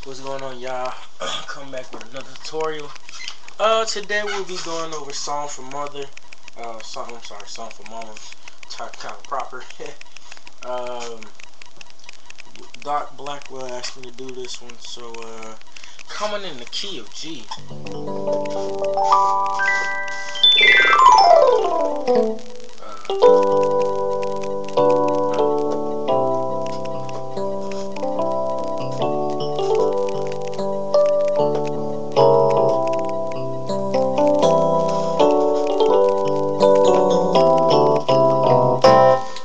What's going on, y'all? Come back with another tutorial. Today we'll be going over Song for Mother. Song for Mama. Kind of proper. Doc Blackwell asked me to do this one, so coming in the key of G.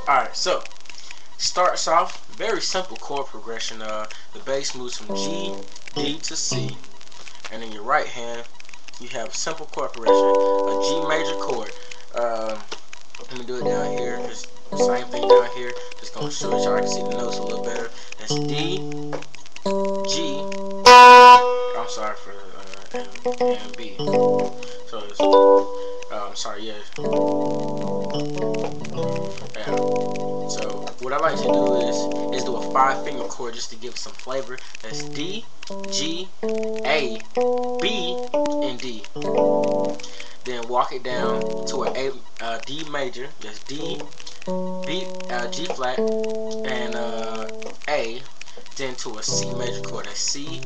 Alright, so starts off very simple chord progression. The bass moves from G, D to C, and in your right hand you have a simple chord progression, a G major chord. Let me do it down here. It's the same thing down here. Just gonna show you so I can see the notes a little better. That's D, G. I'm sorry for and B. So it's sorry, yeah. Yeah. So what I like to do is do a 5-finger chord just to give it some flavor. That's D, G, A, B, and D. Then walk it down to a D major. That's D, B, G flat, and A. Then to a C major chord. That's C,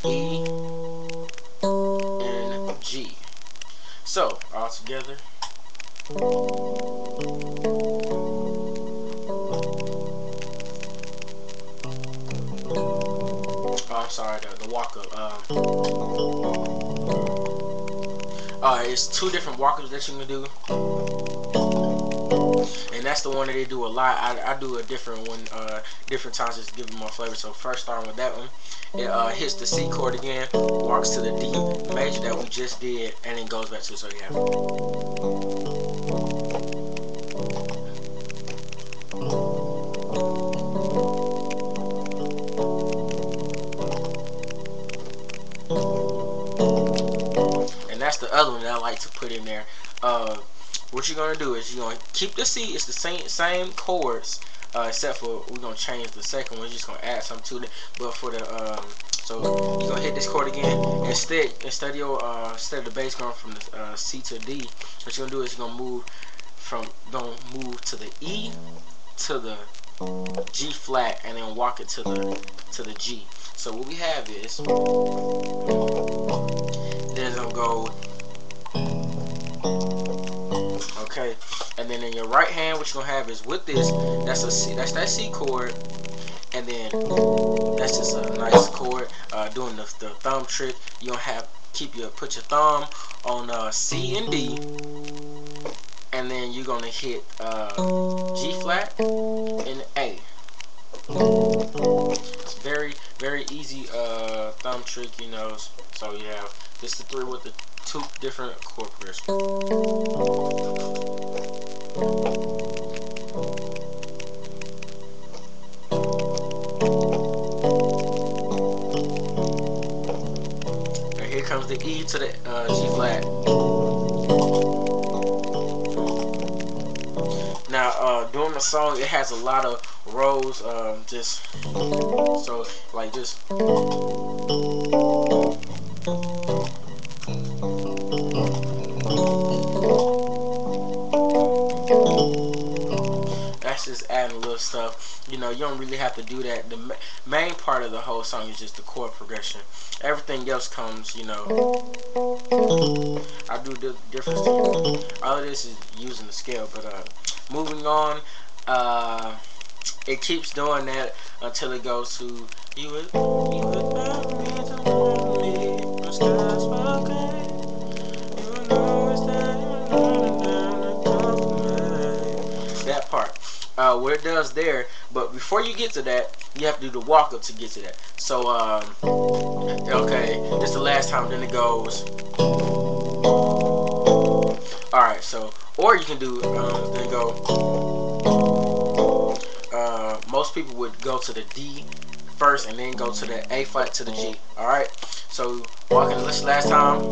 E, and G. So all together. I'm sorry, the walk up. It's 2 different walk-ups that you can do, and that's the one that they do a lot. I do a different one, different times, just to give it more flavor. So first, starting with that one, it hits the C chord again, walks to the D major that we just did, and then goes back to it. So you have. And that's the other one that I like to put in there. What you're gonna do is you're gonna keep the C. It's the same chords, except for we're gonna change the second one. We're just gonna add something to it. But for the so you're gonna hit this chord again. Instead of the bass going from the C to D, what you're gonna do is you're gonna move to the E to the G flat, and then walk it to the G. So what we have is then it's gonna go. Okay, and then in your right hand, what you're gonna have is with this. That's a C. That's that C chord, and then that's just a nice chord. Doing the thumb trick. You don't have put your thumb on C and D, and then you're gonna hit G flat and A. It's very easy thumb trick, you know. So you have just the 3 with the 2 different chord progressions. And here comes the E to the G flat. Now, during the song, it has a lot of rows, just so like just. That's just adding a little stuff. You know, you don't really have to do that. The main part of the whole song is just the chord progression. Everything else comes, you know. I do the difference. All of this is using the scale, but moving on, it keeps doing that until it goes to you would love me to love me, the skies were gray. You know it's that part. What it does there, but before you get to that, you have to do the walk up to get to that. So okay, this is the last time. Then it goes. All right, so or you can do then go. Most people would go to the D first and then go to the A flat to the G. All right, so walking this last time.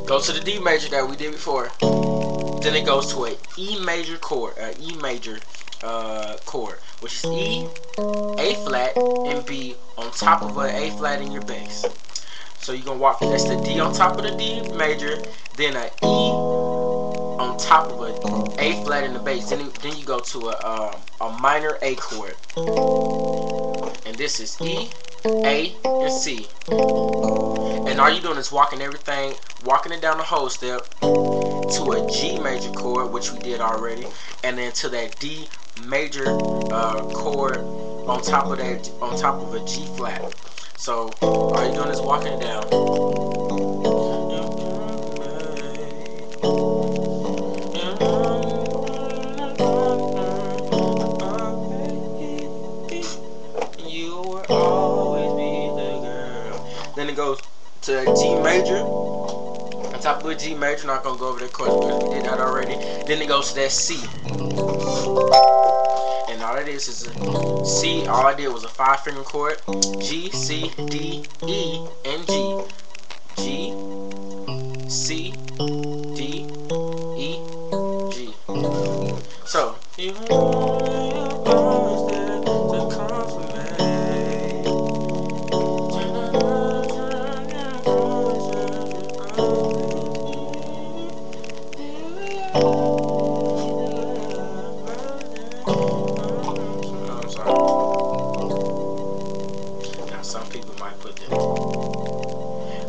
Go to the D major that we did before. Then it goes to a E major chord, E major chord, which is E, A flat, and B on top of an A flat in your bass. So you're gonna walk. That's the D on top of the D major, then a E on top of a A flat in the bass. Then you go to a minor A chord, and this is E, A, and C. And all you're doing is walking it down the whole step to a G major chord, which we did already, and then to that D major chord on top of a G flat. So all you're doing is walking it down. You will always be the girl. Then it goes to a G major on top of a G major. Not gonna go over that chord because we did that already. Then it goes to that C. And all it is a C. All I did was a 5-finger chord: G, C, D, E, and G. G, C, D, E, G. So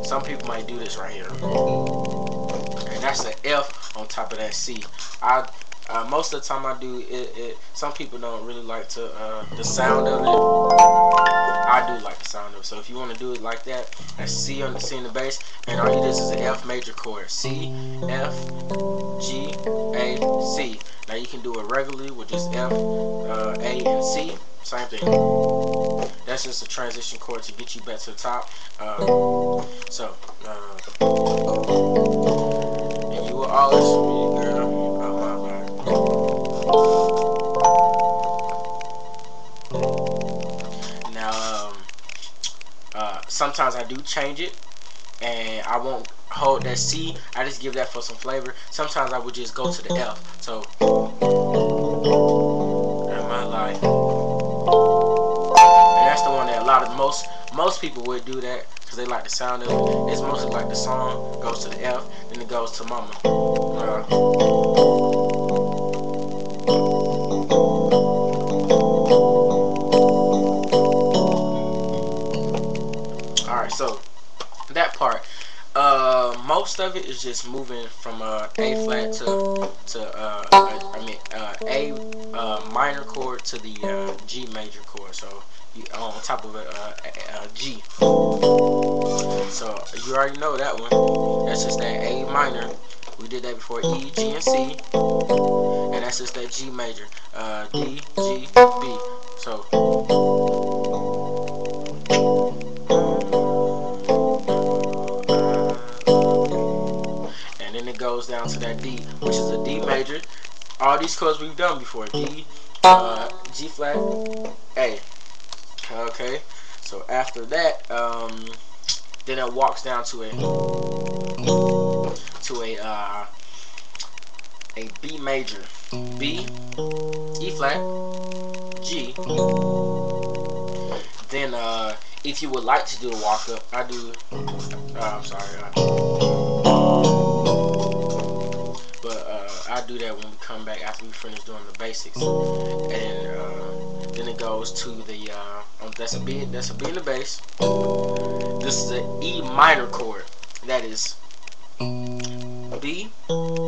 some people might do this right here, and that's an F on top of that C. Most of the time I do it. Some people don't really like the sound of it. I do like the sound of it. So if you want to do it like that, that's C in the bass, and all you do is an F major chord: C, F, G, A, C. Now you can do it regularly with just F, A, and C. Same thing. That's just a transition chord to get you back to the top. And you will always be a girl of my life. Now, sometimes I do change it, and I won't hold that C. I just give that for some flavor. Sometimes I would just go to the F. So, in my life. And that's the one that most people would do that because they like the sound of it. It's mostly like the song goes to the F, then it goes to mama. Alright, so that part. Most of it is just moving from A flat to A minor chord to the G major chord. So on top of a G. So you already know that one. That's just that A minor. We did that before: E, G, and C. And that's just that G major. D, G, B. So. And then it goes down to that D, which is a D major. All these chords we've done before: D, G flat, A. Okay, so after that, then it walks down to a B major, B, E flat, G. Then if you would like to do a walk up, I do. I'm sorry. I do that when we come back after we finish doing the basics, and then it goes to the that's a B in the bass. This is an E minor chord. That is B,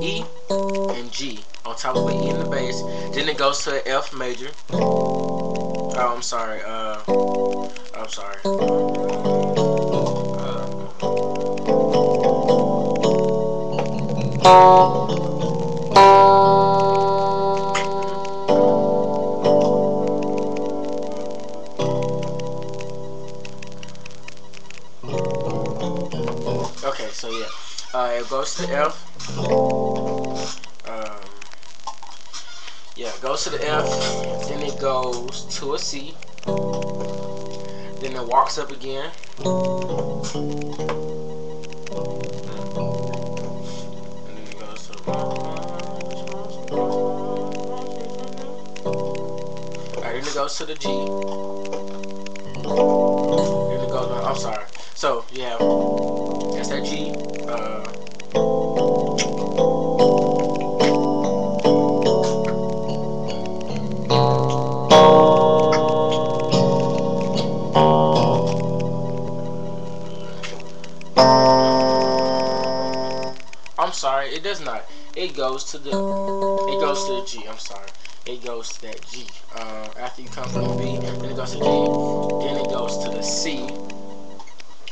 E, and G on top of an E in the bass. Then it goes to an F major. I'm sorry. Okay, so yeah, it goes to the F. Yeah, it goes to the F, then it goes to a C, then it walks up again, and then it goes to goes to the G. Then it goes. I'm sorry. So you have that's that G. I'm sorry, it does not. It goes to the G. I'm sorry. It goes to that G. After you come from the B, then it goes to G. Then it goes to the C.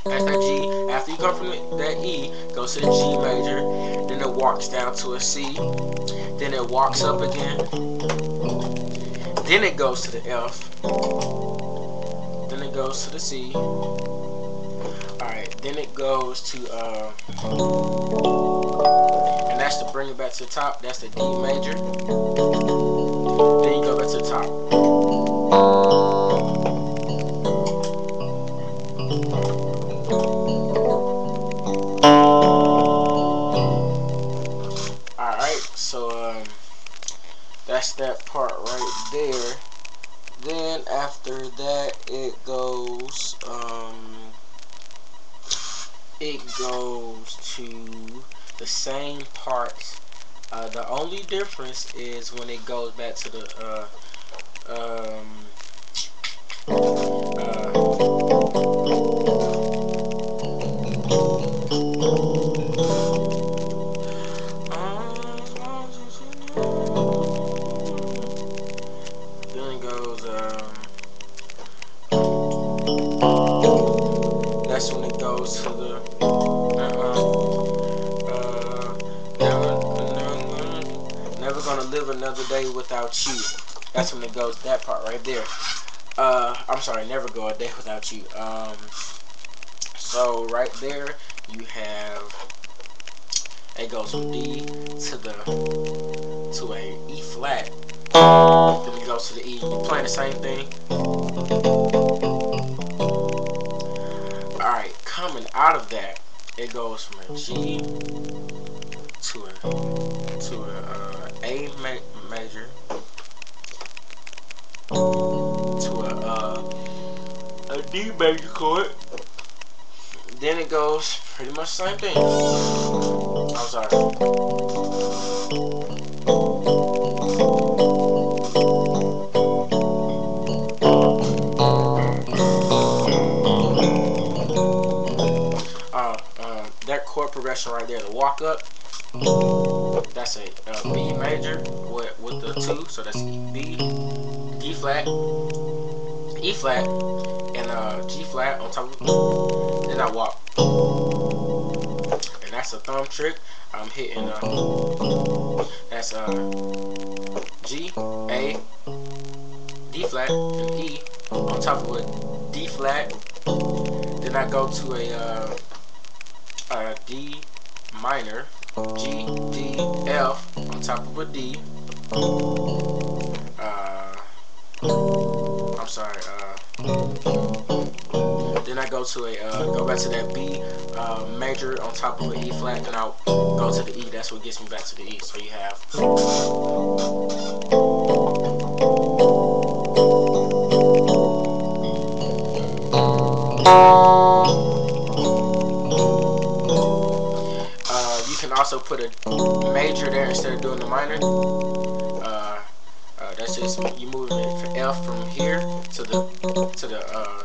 That's that G. After you come from that E, goes to the G major. Then it walks down to a C. Then it walks up again. Then it goes to the F. Then it goes to the C. Alright, then it goes to and that's to bring it back to the top. That's the D major. Then you go back to the top. Alright, so that's that part right there. Then after that it goes to the same parts. The only difference is when it goes back to the then it goes that's when it goes to the never gonna live another day without you. That's when it goes, that part right there. I'm sorry, never go a day without you. So right there you have, it goes from D to a E flat. Then it goes to the E. You're playing the same thing. Alright, coming out of that, it goes from a G to a major to a D major chord. Then it goes pretty much the same thing. I'm sorry. That chord progression right there, the walk up, that's a B major with the 2, so that's B, D flat, E flat, and G flat on top of it. Then I walk, and that's a thumb trick. I'm hitting that's G, A, D flat, and E on top of a D flat. Then I go to a D minor, G, D, F on top of a D. I'm sorry. Then I go to go back to that B major on top of an E flat, and I'll go to the E. That's what gets me back to the E. So you have. You can also put a major there instead of doing the minor. That's just you moving it from F from here to the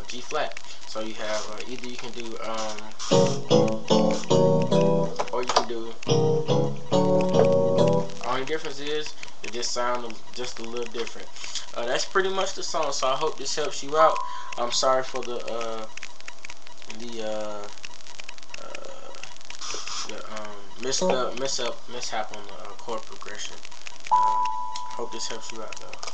G flat. So you have either you can do or you can do. Only difference is it just sounds just a little different. That's pretty much the song. So I hope this helps you out. I'm sorry for the mishap on the chord progression. Hope this helps you out though.